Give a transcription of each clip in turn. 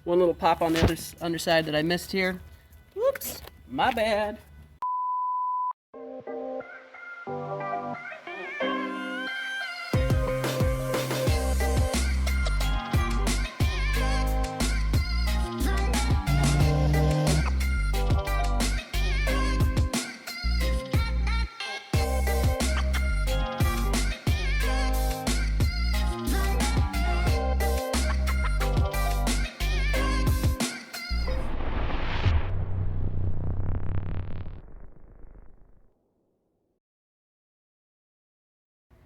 One little pop on the underside that I missed here. Whoops, my bad.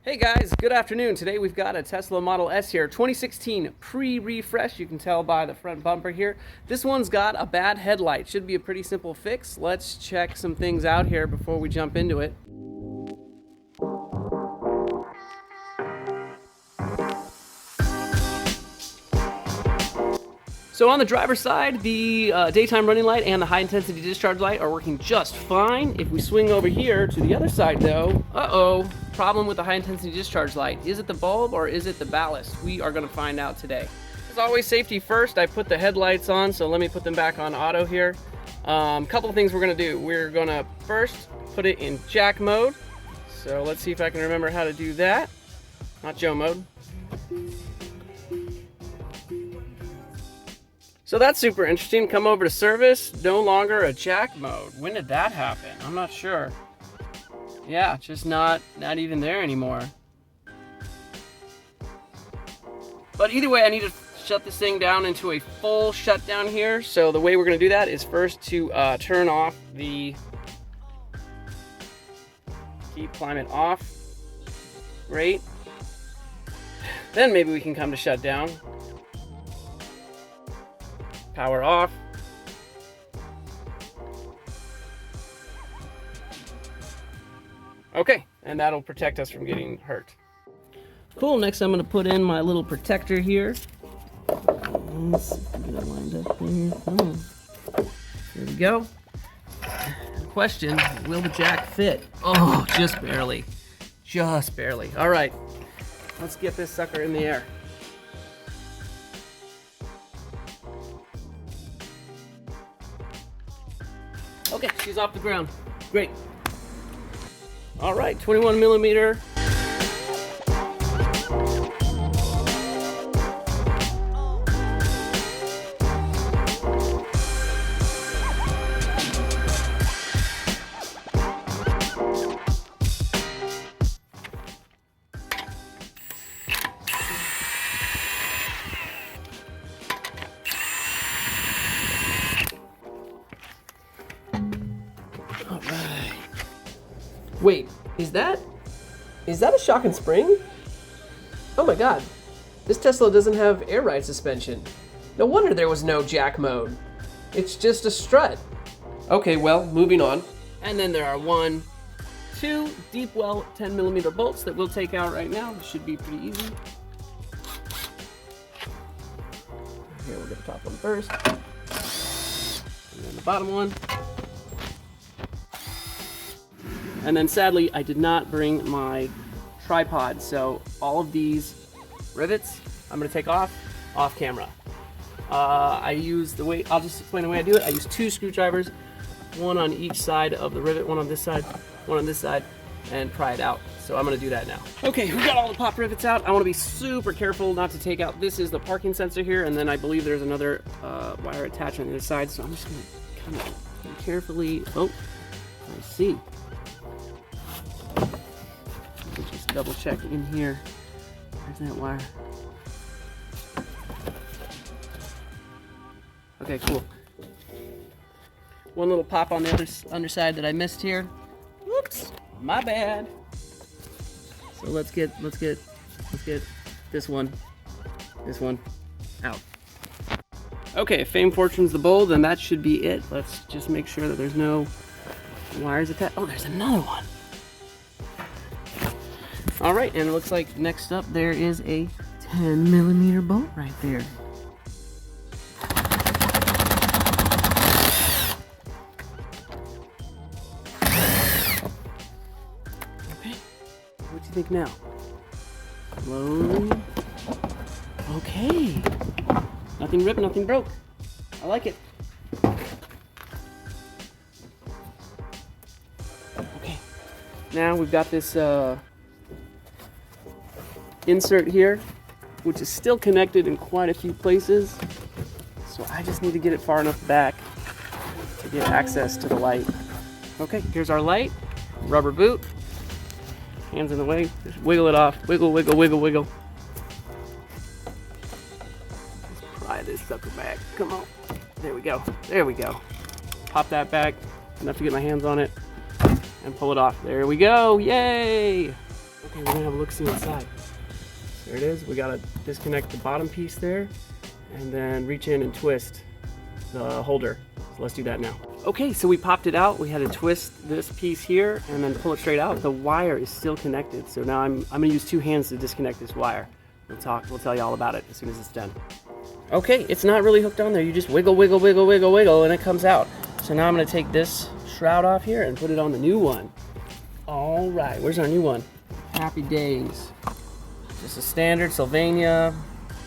Hey guys, good afternoon. Today we've got a Tesla Model S here, 2016 pre-refresh. You can tell by the front bumper here. This one's got a bad headlight. Should be a pretty simple fix. Let's check some things out here before we jump into it. So on the driver's side, the daytime running light and the high intensity discharge light are working just fine. If we swing over here to the other side though, problem with the high intensity discharge light. Is it the bulb or is it the ballast? We are gonna find out today. As always, safety first. I put the headlights on, so let me put them back on auto here. Couple of things we're gonna do. We're gonna first put it in jack mode. So let's see if I can remember how to do that. Not Joe mode. So that's super interesting. Come over to service, no longer a jack mode. When did that happen? I'm not sure. Yeah, just not even there anymore. But either way, I need to shut this thing down into a full shutdown here. So the way we're gonna do that is first to turn off the keep climate off. Great. Then maybe we can come to shutdown. Power off. Okay, and that'll protect us from getting hurt. Cool, next I'm gonna put in my little protector here. Let's get it lined up there. Oh. There we go. Question, will the jack fit? Oh, just barely. Just barely. All right, let's get this sucker in the air. Okay, she's off the ground. Great. All right, 21 millimeter. All right. Wait, is that a shock and spring? Oh my god, this Tesla doesn't have air ride suspension. No wonder there was no jack mode. It's just a strut. Okay, well, moving on. And then there are 1, 2 deep well 10 millimeter bolts that we'll take out right now. This should be pretty easy. Here, we'll get the top one first. And then the bottom one. And then sadly, I did not bring my tripod, so all of these rivets I'm gonna take off camera. I'll just explain the way I do it. I use 2 screwdrivers, one on each side of the rivet, one on this side, one on this side, and pry it out. So I'm gonna do that now. Okay, we got all the pop rivets out. I wanna be super careful not to take out, this is the parking sensor here, and then I believe there's another wire attachment on the other side, so I'm just gonna kind of carefully, oh, I see. Just double check in here. There's that wire. Okay, cool. One little pop on the underside that I missed here. Whoops, my bad. So let's get this one out. Okay, if Fame Fortune's the bowl, then that should be it. Let's just make sure that there's no wires attached. Oh, there's another one. All right, and it looks like next up there is a 10 millimeter bolt right there. Okay, what do you think now? Slowly. Okay, nothing ripped, nothing broke. I like it. Okay, now we've got this insert here, which is still connected in quite a few places. So I just need to get it far enough back to get access to the light. Okay, here's our light. Rubber boot. Hands in the way. Just wiggle it off. Wiggle, wiggle, wiggle, wiggle. Let's pry this sucker back. Come on. There we go. There we go. Pop that back. Enough to get my hands on it. And pull it off. There we go. Yay! Okay, we're gonna have a look-see inside. There it is. We gotta disconnect the bottom piece there and then reach in and twist the holder. So let's do that now. Okay, so we popped it out. We had to twist this piece here and then pull it straight out. The wire is still connected. So now I'm gonna use 2 hands to disconnect this wire. We'll tell you all about it as soon as it's done. Okay, it's not really hooked on there. You just wiggle, wiggle, wiggle, wiggle, wiggle, and it comes out. So now I'm gonna take this shroud off here and put it on the new one. All right, where's our new one? Happy days. Just a standard Sylvania,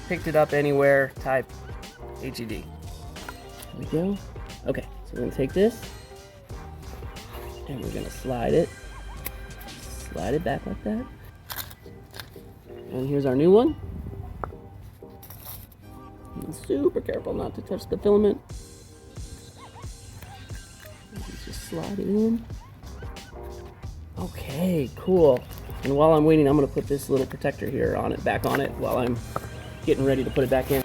picked it up anywhere type HED. There we go. Okay, so we're gonna take this and we're gonna slide it back like that. And here's our new one. Be super careful not to touch the filament. Just slide it in. Okay, cool. And while I'm waiting, I'm gonna put this little protector here on it, back on it, while I'm getting ready to put it back in.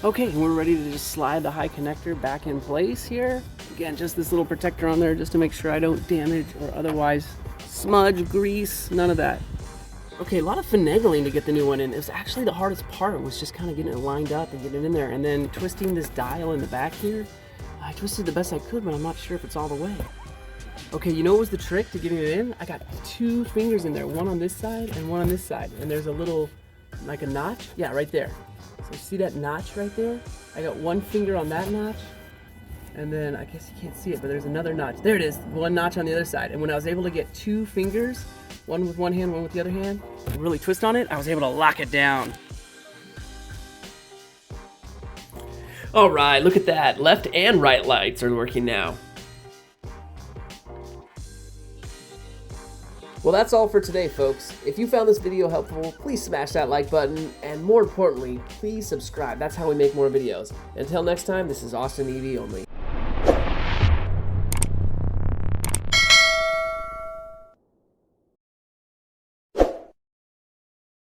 Okay, and we're ready to just slide the high connector back in place here. Again, just this little protector on there just to make sure I don't damage or otherwise smudge, grease, none of that. Okay, a lot of finagling to get the new one in. It was actually the hardest part, was just kind of getting it lined up and getting it in there. And then twisting this dial in the back here. I twisted the best I could, but I'm not sure if it's all the way. Okay, you know what was the trick to getting it in? I got 2 fingers in there, one on this side and one on this side. And there's a little, like a notch. Yeah, right there. So see that notch right there? I got 1 finger on that notch. And then, I guess you can't see it, but there's another notch. There it is, 1 notch on the other side. And when I was able to get 2 fingers, one with one hand, one with the other hand, and really twist on it, I was able to lock it down. All right, look at that. Left and right lights are working now. Well, that's all for today, folks. If you found this video helpful, please smash that like button, and more importantly, please subscribe. That's how we make more videos. Until next time, this is Austin EV only.